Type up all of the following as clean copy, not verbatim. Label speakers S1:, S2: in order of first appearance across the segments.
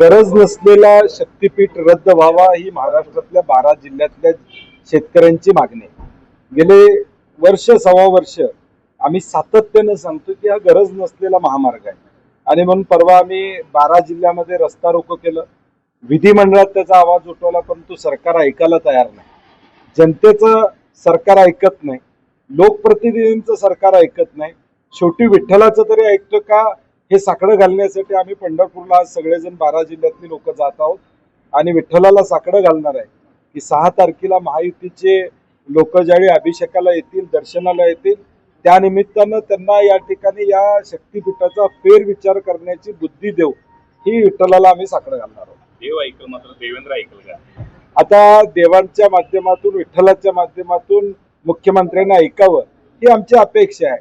S1: गरज नसलेला शक्तीपीठ रद्द व्हावा ही महाराष्ट्रातल्या 12 जिल्ह्यातल्या शेतकऱ्यांची मागणी आहे. गेले वर्ष सव्वा वर्ष आम्ही सातत्याने सांगतो की हा गरज नसलेला महामार्ग आहे आणि म्हणून परवा आम्ही 12 जिल्ह्यामध्ये रस्ता रोको केलं. विधिमंडळात त्याचा आवाज उठवला, परंतु सरकार ऐकायला तयार नाही. जनतेचं सरकार ऐकत नाही, लोकप्रतिनिधींचं सरकार ऐकत नाही. शेवटी विठ्ठलाचं तरी ऐकतो का हे साकडं घालण्यासाठी आम्ही पंढरपूरला आज सगळेजण 12 जिल्ह्यातली लोक जात आहोत आणि विठ्ठलाला साकडं घालणार आहे की 6 तारखेला महायुतीचे लोक ज्यावेळी अभिषेकाला येतील, दर्शनाला येतील, त्या निमित्तानं त्यांना या ठिकाणी या शक्तीपीठाचा फेरविचार करण्याची बुद्धी देऊ, ही विठ्ठलाला आम्ही साकडं घालणार आहोत.
S2: देव ऐकल मात्र देवेंद्र ऐकल का?
S1: आता देवांच्या माध्यमातून, विठ्ठलाच्या माध्यमातून मुख्यमंत्र्यांना ऐकावं ही आमची अपेक्षा आहे.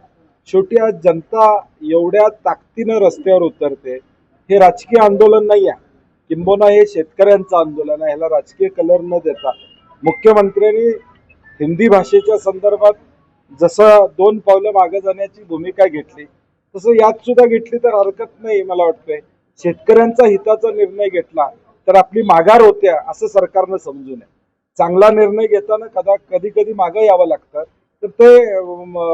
S1: शेवटी आज जनता एवढ्या ताकदीनं रस्त्यावर उतरते, हे राजकीय आंदोलन नाही आहे, किंबहुना हे शेतकऱ्यांचं आंदोलन आहे. ह्याला राजकीय कलर न देता मुख्यमंत्र्यांनी हिंदी भाषेच्या संदर्भात जसं 2 पावलं मागे जाण्याची भूमिका घेतली, तसं यात सुद्धा घेतली तर हरकत नाही. मला वाटतंय शेतकऱ्यांचा हिताचा निर्णय घेतला तर आपली माघार होत्या असं सरकारनं समजू नये. चांगला निर्णय घेताना कधी कधी मागं यावं लागतं, तर ते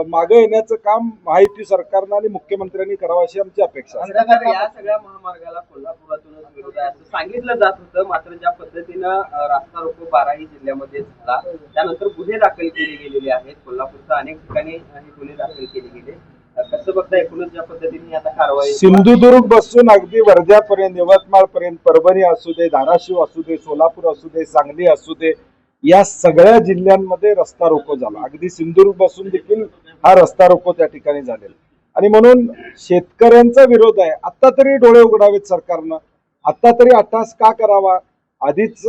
S1: मागे येण्याचं काम महायुती सरकारनं आणि मुख्यमंत्र्यांनी करावं अशी आमची अपेक्षा आहे.
S3: या सगळ्या महामार्गाला कोल्हापुरातूनच विरोध आहे असं सांगितलं जात होतं, मात्र ज्या पद्धतीनं रास्ता रोको 12ही जिल्ह्यामध्ये झाला, त्यानंतर गुन्हे दाखल केले गेलेले आहेत. कोल्हापूरच्या अनेक ठिकाणी हे गुन्हे दाखल केले गेले. कसं बघता एकूणच ज्या पद्धतीने आता कारवाई
S1: सिंधुदुर्ग पासून अगदी वर्ध्यापर्यंत, यवतमाळ पर्यंत, परभणी असू दे, धाराशिव असू दे, सोलापूर असू दे, सांगली असू दे, या सगळ्या जिल्ह्यांमध्ये रस्ता रोको झाला. अगदी सिंधुदुर्ग पासून देखील हा रस्ता रोको त्या ठिकाणी झालेला आणि म्हणून शेतकऱ्यांचा विरोध आहे. आता तरी डोळे उघडावेत सरकारनं, आता तरी अट्टास का करावा? आधीच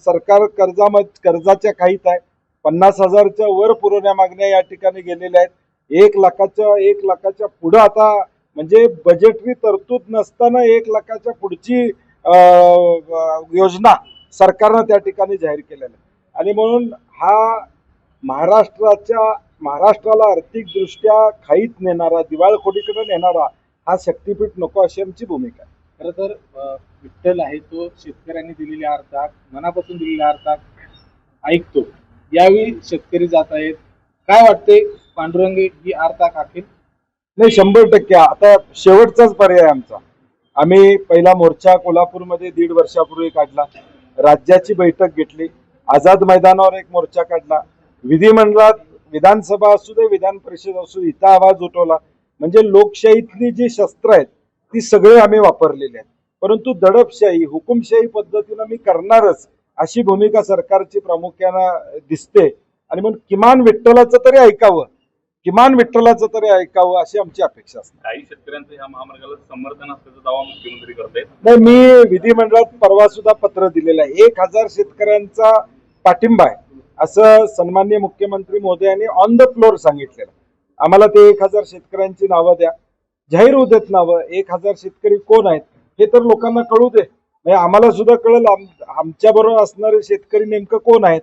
S1: सरकार कर्जाच्या खाईत आहे. 50,000च्या वर पुरवण्या मागण्या या ठिकाणी गेलेल्या आहेत. 1 लाखाच्या पुढं आता म्हणजे बजेटरी तरतूद नसताना 1 लाखाच्या पुढची योजना सरकारनं त्या ठिकाणी जाहीर केलेल्या आहे आणि म्हणून हा महाराष्ट्राला आर्थिकदृष्ट्या खाईत नेणारा, दिवाळखोरीकडे नेणारा हा शक्तीपीठ नको अशी आमची भूमिका आहे.
S4: खरं तर विठ्ठल आहे तो शेतकऱ्यांनी दिलेल्या अर्थात, मनापासून दिलेल्या अर्थात ऐकतो. यावेळी शेतकरी जात आहेत, काय वाटते पांडुरंग ही अर्थात आखील?
S1: नाही, 100%. आता शेवटचाच पर्याय आमचा. आम्ही पहिला मोर्चा कोल्हापूरमध्ये 1.5 वर्षापूर्वी काढला, राज्याची बैठक घेतली, आझाद मैदानावर एक मोर्चा काढला, विधिमंडळात, विधानसभा असू दे, विधान परिषद असू, इथं आवाज उठवला. म्हणजे लोकशाहीतली जी शस्त्र आहेत ती सगळे आम्ही वापरलेली आहेत, परंतु दडपशाही, हुकुमशाही पद्धतीनं मी करणारच अशी भूमिका सरकारची प्रामुख्यानं दिसते आणि म्हणून किमान विठ्ठलाचं तरी ऐकावं अशी आमची अपेक्षा असते.
S2: काही शेतकऱ्यांचं या महामार्गाला समर्थन असल्याचा दावा मुख्यमंत्री करतायत.
S1: नाही, मी विधिमंडळात परवा सुद्धा पत्र दिलेलं आहे. 1,000 शेतकऱ्यांचा पाठिंबा आहे असं सन्माननीय मुख्यमंत्री महोदयांनी ऑन द फ्लोर सांगितलेलं. आम्हाला ते 1,000 शेतकऱ्यांची नावं द्या, जाहीर होऊ देत नावं. 1,000 शेतकरी कोण आहेत हे तर लोकांना कळू दे, म्हणजे आम्हाला सुद्धा कळेल आमच्या बरोबर असणारे शेतकरी नेमकं कोण आहेत.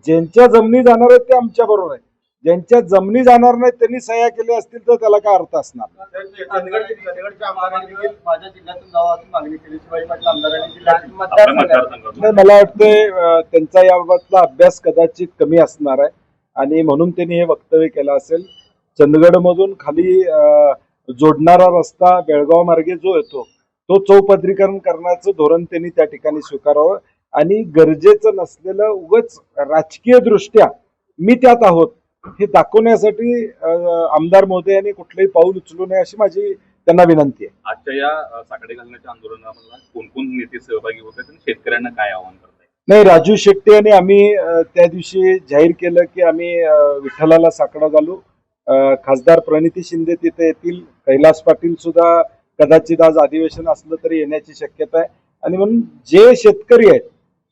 S1: ज्यांच्या जमिनी जाणार आहेत ते आमच्या बरोबर आहेत, ज्यांच्या जमिनी जाणार नाहीत त्यांनी सह्या केल्या असतील तर त्याला काय अर्थ असणार. मला वाटतंय त्यांचा याबाबतला अभ्यास कदाचित कमी असणार आहे आणि म्हणून त्यांनी हे वक्तव्य केलं असेल. चंदगडमधून खाली जोडणारा रस्ता बेळगाव मार्गे जो येतो तो चौपदरीकरण करण्याचं धोरण त्यांनी त्या ठिकाणी स्वीकारावं आणि गरजेचं नसलेलं उगाच राजकीय दृष्ट्या मी त्यात आहोत हे दाखवण्यासाठी आमदार महोदयांनी कुठलंही पाऊल उचलू नये अशी माझी त्यांना विनंती आहे.
S2: आजच्या या साकडे घालण्याच्या आंदोलनाला कोण नेते सहभागी होत आहेत आणि शेतकऱ्यांना काय आवाहन करताय?
S1: नाही, राजू शेट्टी आणि आम्ही त्या दिवशी जाहीर केलं की आम्ही विठ्ठलाला साकडं घालू. खासदार प्रणिती शिंदे तिथे येतील, कैलास पाटील सुद्धा कदाचित आज अधिवेशन असलं तरी येण्याची शक्यता आहे आणि म्हणून जे शेतकरी आहेत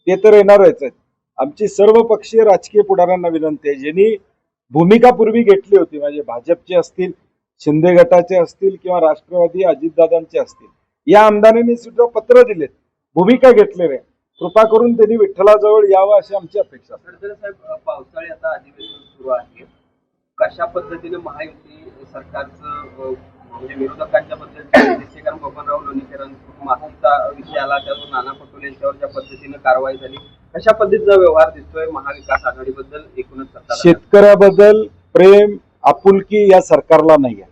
S1: ते तर येणारच आहेत. आमची सर्व पक्षीय राजकीय पुढाऱ्यांना विनंती आहे, ज्यांनी भूमिका पूर्वी घेतली होती, म्हणजे भाजपचे असतील, शिंदे गटाचे असतील किंवा राष्ट्रवादी अजितदादांचे असतील, या आमदारांनी सुद्धा पत्र दिलेत, भूमिका घेतलेल्या आहे. कृपा करून त्यांनी विठ्ठलाजवळ यावं अशी आमची अपेक्षा आहे.
S3: साहेब, पावसाळी आता अधिवेशन सुरू आहे, कशा पद्धतीने महायुती सरकारचं म्हणजे विरोधकांच्या बद्दल कारण बबनराव लोणीकर माफीचा विषय आला, त्यावर नाना पटोले यांच्यावर ज्या पद्धतीनं कारवाई झाली, कशा पद्धतीचा व्यवहार दिसतोय महाविकास आघाडीबद्दल एकूणच सत्ताधाऱ्यांचा?
S1: शेतकऱ्याबद्दल प्रेम आपुलकी या सरकारला नाही आहे.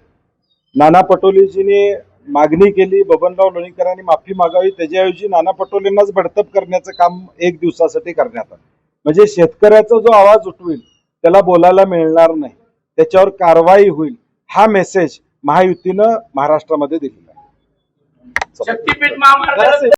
S1: नाना पटोलेजीने मागणी केली, बबनराव लोणीकरांनी माफी मागावी, त्याच्याऐवजी नाना पटोलेंनाच बडतप करण्याचं काम एक दिवसासाठी करण्यात आलं. म्हणजे शेतकऱ्याचा जो आवाज उठवेल त्याला बोलायला मिळणार नाही, त्याच्यावर कारवाई होईल, हा मेसेज महायुतीनं महाराष्ट्रामध्ये दिलेला आहे.
S5: शक्तीपीठ महामार्ग